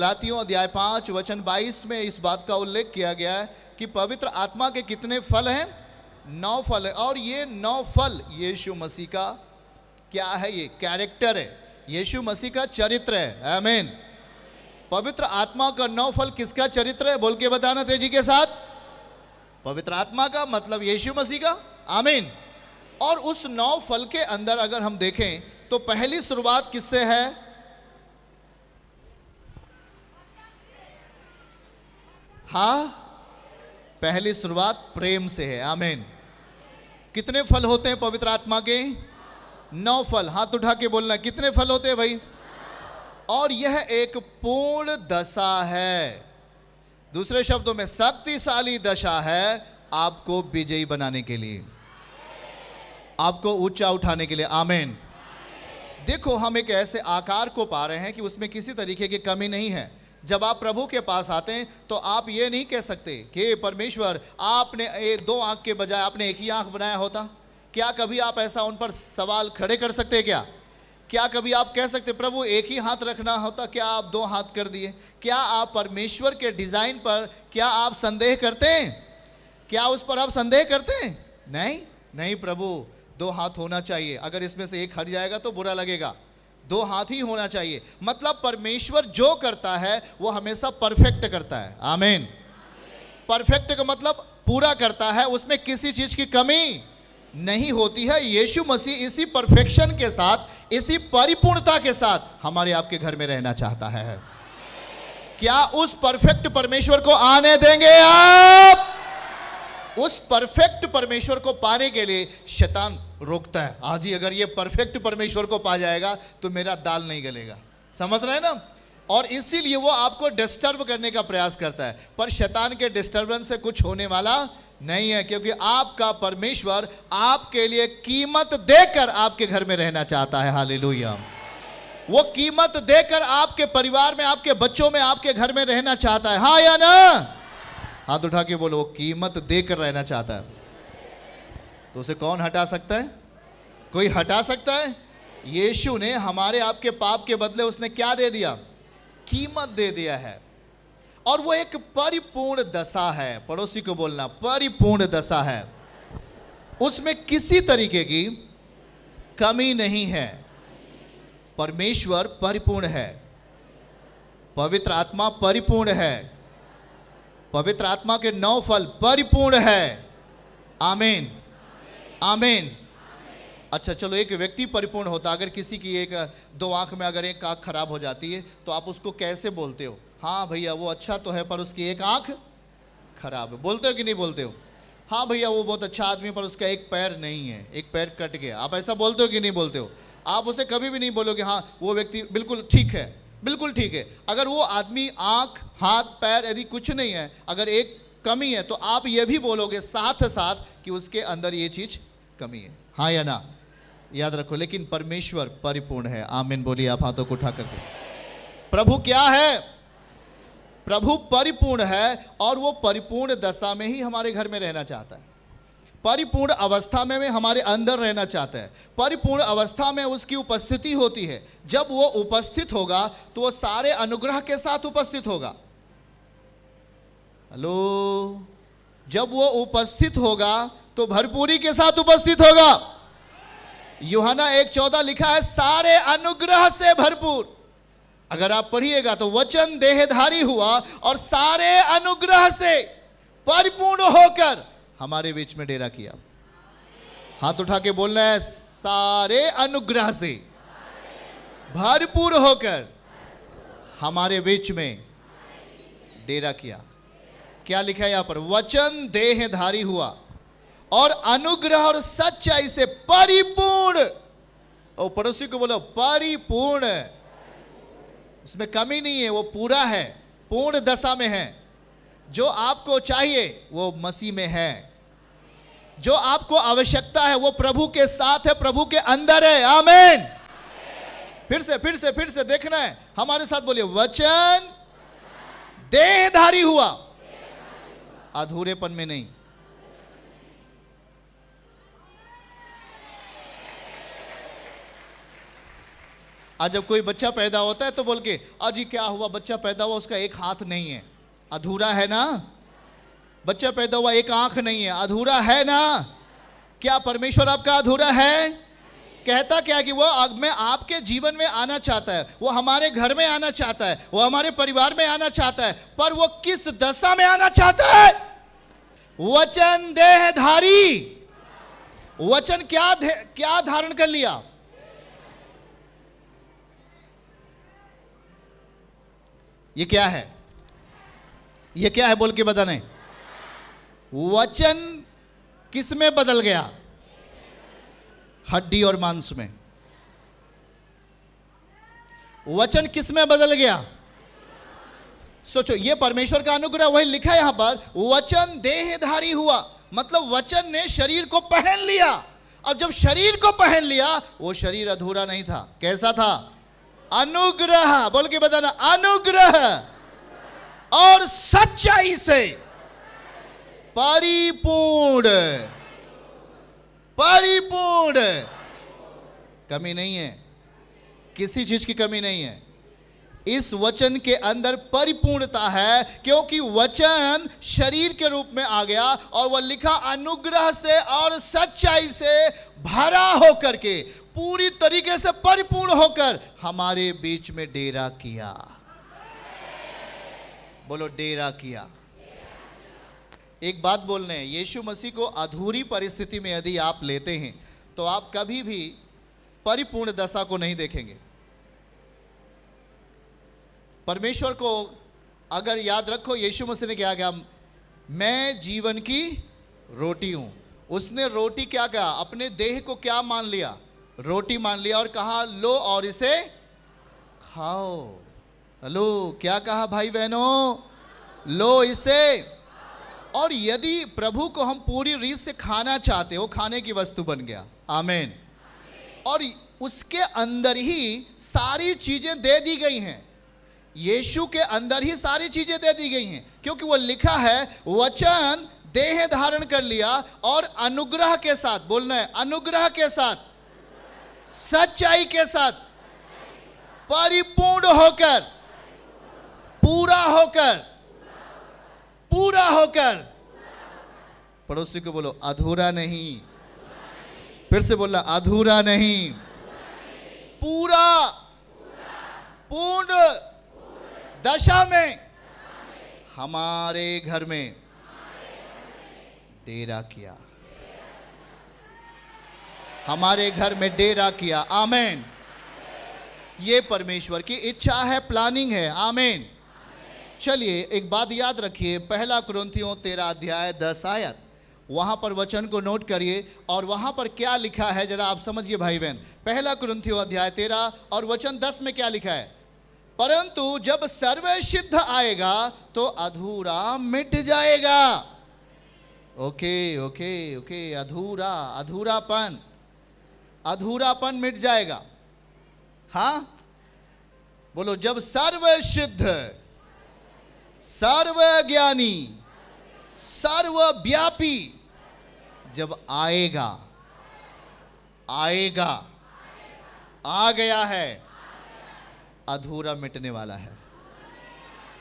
गलातियों अध्याय 5 वचन 22 में इस बात का उल्लेख किया गया है कि पवित्र आत्मा के कितने फल हैं? 9 फल है। और ये 9 फल यीशु मसीह का क्या है? ये कैरेक्टर है, यीशु मसीह का चरित्र है। आमीन। पवित्र आत्मा का 9 फल किसका चरित्र है? बोल के बताना तेजी के साथ। पवित्र आत्मा का मतलब यीशु मसीह का। आमीन। और उस 9 फल के अंदर अगर हम देखें तो पहली शुरुआत किससे है? हाँ, पहली शुरुआत प्रेम से है। आमीन। कितने फल होते हैं पवित्र आत्मा के? 9 फल। हाथ उठा के बोलना, कितने फल होते हैं भाई? और यह एक पूर्ण दशा है, दूसरे शब्दों में शक्तिशाली दशा है आपको विजयी बनाने के लिए, आपको ऊंचा उठाने के लिए। आमीन। देखो, हम एक ऐसे आकार को पा रहे हैं कि उसमें किसी तरीके की कमी नहीं है। जब आप प्रभु के पास आते हैं तो आप ये नहीं कह सकते कि परमेश्वर आपने 2 आंख के बजाय आपने एक ही आंख बनाया होता। क्या कभी आप ऐसा उन पर सवाल खड़े कर सकते हैं? क्या कभी आप कह सकते प्रभु एक ही हाथ रखना होता, क्या आप 2 हाथ कर दिए? क्या आप परमेश्वर के डिजाइन पर क्या आप संदेह करते हैं? क्या उस पर आप संदेह करते हैं? नहीं प्रभु 2 हाथ होना चाहिए। अगर इसमें से एक हट जाएगा तो बुरा लगेगा। 2 हाथ ही होना चाहिए। मतलब परमेश्वर जो करता है वो हमेशा परफेक्ट करता है। आमीन। परफेक्ट का मतलब पूरा करता है, उसमें किसी चीज की कमी नहीं होती है। यीशु मसीह इसी परफेक्शन के साथ, इसी परिपूर्णता के साथ हमारे आपके घर में रहना चाहता है। क्या उस परफेक्ट परमेश्वर को आने देंगे आप? उस परफेक्ट परमेश्वर को पाने के लिए शैतान रोकता है। आज ही अगर ये परफेक्ट परमेश्वर को पा जाएगा तो मेरा दाल नहीं गलेगा। समझ रहे हैं ना? और इसीलिए वो आपको डिस्टर्ब करने का प्रयास करता है, पर शैतान के डिस्टर्बेंस से कुछ होने वाला नहीं है, क्योंकि आपका परमेश्वर आपके लिए कीमत देकर आपके घर में रहना चाहता है। हालेलुया। वो कीमत देकर आपके परिवार में, आपके बच्चों में, आपके घर में रहना चाहता है। हाँ या ना? हाथ उठा के बोलो, वो कीमत देकर रहना चाहता है। तो उसे कौन हटा सकता है? कोई हटा सकता है? यीशु ने हमारे आपके पाप के बदले उसने क्या दे दिया? कीमत दे दिया है। और वो एक परिपूर्ण दशा है। पड़ोसी को बोलना, परिपूर्ण दशा है, उसमें किसी तरीके की कमी नहीं है। परमेश्वर परिपूर्ण है, पवित्र आत्मा परिपूर्ण है, पवित्र आत्मा के 9 फल परिपूर्ण है। आमीन। आमीन। अच्छा चलो, एक व्यक्ति परिपूर्ण होता, अगर किसी की 1-2 आंख में अगर एक आंख खराब हो जाती है तो आप उसको कैसे बोलते हो? हाँ भैया वो अच्छा तो है पर उसकी एक आंख खराब है। बोलते हो कि नहीं बोलते हो? हाँ भैया वो बहुत अच्छा आदमी है पर उसका एक पैर नहीं है, एक पैर कट गया। आप ऐसा बोलते हो कि नहीं बोलते हो? आप उसे कभी भी नहीं बोलोगे हाँ वो व्यक्ति बिल्कुल ठीक है, बिल्कुल ठीक है। अगर वो आदमी आंख, हाथ, पैर यदि कुछ नहीं है, अगर एक कमी है, तो आप ये भी बोलोगे साथ साथ कि उसके अंदर ये चीज कमी है। हाँ या ना? याद रखो। लेकिन परमेश्वर परिपूर्ण है। आमीन बोलिए आप हाथों को उठा करके। प्रभु क्या है? प्रभु परिपूर्ण है, और वो परिपूर्ण दशा में ही हमारे घर में रहना चाहता है। परिपूर्ण अवस्था में हमारे अंदर रहना चाहता है। परिपूर्ण अवस्था में उसकी उपस्थिति होती है। जब वो उपस्थित होगा तो वो सारे अनुग्रह के साथ उपस्थित होगा। हेलो? जब वो उपस्थित होगा तो भरपूरी के साथ उपस्थित होगा। यूहन्ना 1:14 लिखा है, सारे अनुग्रह से भरपूर। अगर आप पढ़िएगा तो वचन देहधारी हुआ और सारे अनुग्रह से परिपूर्ण होकर हमारे बीच में डेरा किया। हाथ उठा के बोलना है, सारे अनुग्रह से भरपूर होकर हमारे बीच में डेरा किया। क्या लिखा है यहां पर? वचन देहधारी हुआ और अनुग्रह और सच्चाई से परिपूर्ण। और पड़ोसी को बोलो परिपूर्ण। उसमें कमी नहीं है, वो पूरा है, पूर्ण दशा में है। जो आपको चाहिए वो मसीह में है। जो आपको आवश्यकता है वो प्रभु के साथ है, प्रभु के अंदर है। आमीन। फिर से देखना है, हमारे साथ बोलिए, वचन देहधारी हुआ, अधूरेपन में नहीं। आज जब कोई बच्चा पैदा होता है तो बोल के अजी क्या हुआ, बच्चा पैदा हुआ उसका एक हाथ नहीं है, अधूरा है ना। बच्चा पैदा हुआ एक आंख नहीं है, अधूरा है ना। क्या परमेश्वर आपका अधूरा है? कहता क्या कि वो मैं आपके जीवन में आना चाहता है, वो हमारे घर में आना चाहता है, वो हमारे परिवार में आना चाहता है, पर वो किस दशा में आना चाहता है? वचन देहधारी। वचन क्या धारण कर लिया? ये क्या है? ये क्या है बोल के बताने। वचन किस में बदल गया? हड्डी और मांस में। वचन किस में बदल गया? सोचो, ये परमेश्वर का अनुग्रह। वही लिखा है यहां पर, वचन देहधारी हुआ, मतलब वचन ने शरीर को पहन लिया। अब जब शरीर को पहन लिया, वो शरीर अधूरा नहीं था। कैसा था? अनुग्रह। बोल के बताना, अनुग्रह और सच्चाई से परिपूर्ण। परिपूर्ण, कमी नहीं है, किसी चीज की कमी नहीं है। इस वचन के अंदर परिपूर्णता है, क्योंकि वचन शरीर के रूप में आ गया और वह लिखा अनुग्रह से और सच्चाई से भरा होकर के, पूरी तरीके से परिपूर्ण होकर हमारे बीच में डेरा किया। बोलो, डेरा किया। एक बात बोलने हैं, यीशु मसीह को अधूरी परिस्थिति में यदि आप लेते हैं तो आप कभी भी परिपूर्ण दशा को नहीं देखेंगे। परमेश्वर को अगर याद रखो, यीशु मसीह ने क्या कहा? मैं जीवन की रोटी हूं। उसने रोटी क्या कहा? अपने देह को क्या मान लिया? रोटी मान लिया और कहा लो और इसे खाओ। हेलो, क्या कहा भाई बहनों? लो इसे। और यदि प्रभु को हम पूरी रीत से खाना चाहते हो, खाने की वस्तु बन गया। आमीन। और उसके अंदर ही सारी चीजें दे दी गई हैं। यीशु के अंदर ही सारी चीजें दे दी गई हैं, क्योंकि वो लिखा है वचन देह धारण कर लिया और अनुग्रह के साथ, बोलना है अनुग्रह के साथ, सच्चाई के साथ, परिपूर्ण होकर, पूरा होकर, पूरा होकर। पड़ोसी को बोलो, अधूरा नहीं। फिर से बोलना, अधूरा नहीं, पूरा, पूर्ण दशा में हमारे घर में डेरा किया। हमारे घर में डेरा किया। आमीन। ये परमेश्वर की इच्छा है, प्लानिंग है। आमीन। चलिए एक बात याद रखिए, पहला कुरिन्थियों 13 अध्याय 10 आयत, वहां पर वचन को नोट करिए और वहां पर क्या लिखा है जरा आप समझिए भाई बहन। पहला कुरिन्थियों अध्याय 13 और वचन 10 में क्या लिखा है? परंतु जब सर्वसिद्ध आएगा तो अधूरा मिट जाएगा। ओके ओके ओके, अधूरा, अधूरापन, अधूरापन मिट जाएगा। हाँ बोलो, जब सर्वसिद्ध, सर्वज्ञानी, सर्वव्यापी जब आएगा, आएगा, आ गया है, अधूरा मिटने वाला है।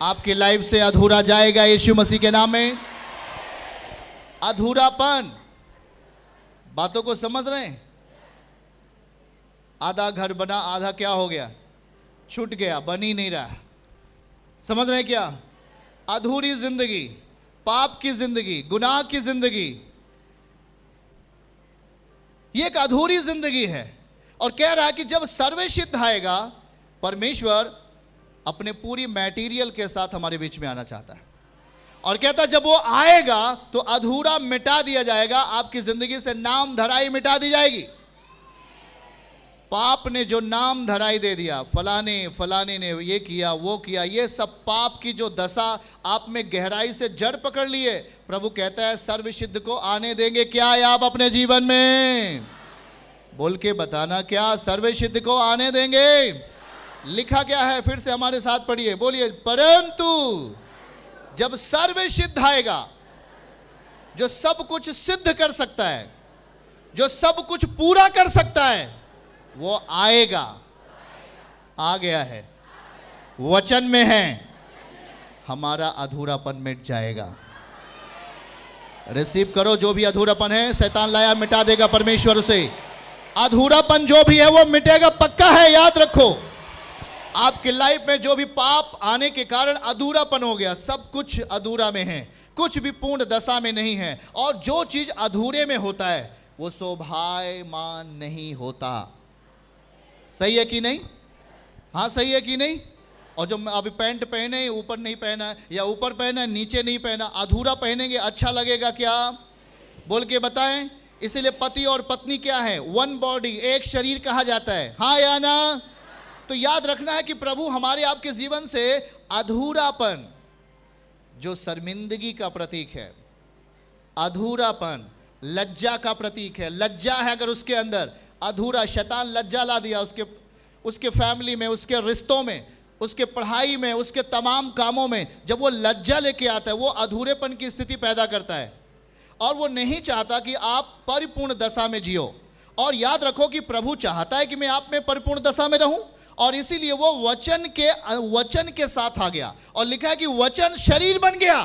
आपकी लाइफ से अधूरा जाएगा यीशु मसीह के नाम में। अधूरापन, बातों को समझ रहे हैं? आधा घर बना, आधा क्या हो गया? छूट गया, बन ही नहीं रहा। समझ रहे हैं क्या? अधूरी जिंदगी, पाप की जिंदगी, गुनाह की जिंदगी, ये एक अधूरी जिंदगी है। और कह रहा है कि जब सर्वसिद्ध आएगा, परमेश्वर अपने पूरी मैटीरियल के साथ हमारे बीच में आना चाहता है। और कहता है जब वो आएगा तो अधूरा मिटा दिया जाएगा, आपकी जिंदगी से नाम धराई मिटा दी जाएगी। पाप ने जो नाम धराई दे दिया, फलाने फलाने ने ये किया वो किया, ये सब पाप की जो दशा आप में गहराई से जड़ पकड़ लिए, प्रभु कहता है सर्वसिद्ध को आने देंगे क्या आप अपने जीवन में? बोल के बताना, क्या सर्वसिद्ध को आने देंगे? लिखा क्या है? फिर से हमारे साथ पढ़िए, बोलिए, परंतु जब सर्वसिद्ध आएगा, जो सब कुछ सिद्ध कर सकता है, जो सब कुछ पूरा कर सकता है, वो आएगा। आ गया है, वचन में है, हमारा अधूरापन मिट जाएगा। रिसीव करो, जो भी अधूरापन है शैतान लाया मिटा देगा परमेश्वर उसे। अधूरापन जो भी है वो मिटेगा, पक्का है, याद रखो। आपकी लाइफ में जो भी पाप आने के कारण अधूरापन हो गया, सब कुछ अधूरा में है, कुछ भी पूर्ण दशा में नहीं है। और जो चीज अधूरे में होता है वो शोभायमान नहीं होता। सही है कि नहीं? हाँ सही है कि नहीं? और जो अभी पैंट पहने ऊपर नहीं पहना, या ऊपर पहना नीचे नहीं पहना, अधूरा पहनेंगे, अच्छा लगेगा क्या? बोल के बताएं। इसीलिए पति और पत्नी क्या है? वन बॉडी, एक शरीर कहा जाता है। हाँ या ना? तो याद रखना है कि प्रभु हमारे आपके जीवन से अधूरापन, जो शर्मिंदगी का प्रतीक है, अधूरापन लज्जा का प्रतीक है। लज्जा है अगर उसके अंदर, अधूरा, शैतान लज्जा ला दिया उसके फैमिली में, उसके रिश्तों में, उसके पढ़ाई में, उसके तमाम कामों में। जब वो लज्जा लेके आता है वो अधूरेपन की स्थिति पैदा करता है, और वो नहीं चाहता कि आप परिपूर्ण दशा में जियो। और याद रखो कि प्रभु चाहता है कि मैं आप में परिपूर्ण दशा में रहूं, और इसीलिए वो वचन के साथ आ गया। और लिखा है कि वचन शरीर बन गया,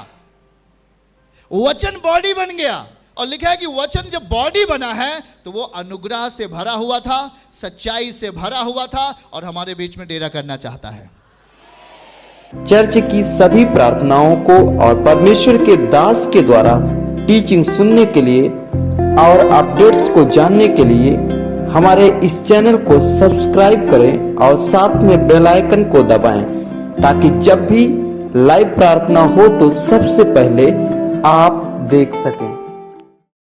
वचन बॉडी बन गया। और लिखा है कि वचन जब बॉडी बना है तो वो अनुग्रह से भरा हुआ था, सच्चाई से भरा हुआ था, और हमारे बीच में डेरा करना चाहता है। चर्च की सभी प्रार्थनाओं को और परमेश्वर के दास के द्वारा टीचिंग सुनने के लिए और अपडेट्स को जानने के लिए हमारे इस चैनल को सब्सक्राइब करें और साथ में बेल आइकन को दबाएं, ताकि जब भी लाइव प्रार्थना हो तो सबसे पहले आप देख सकें।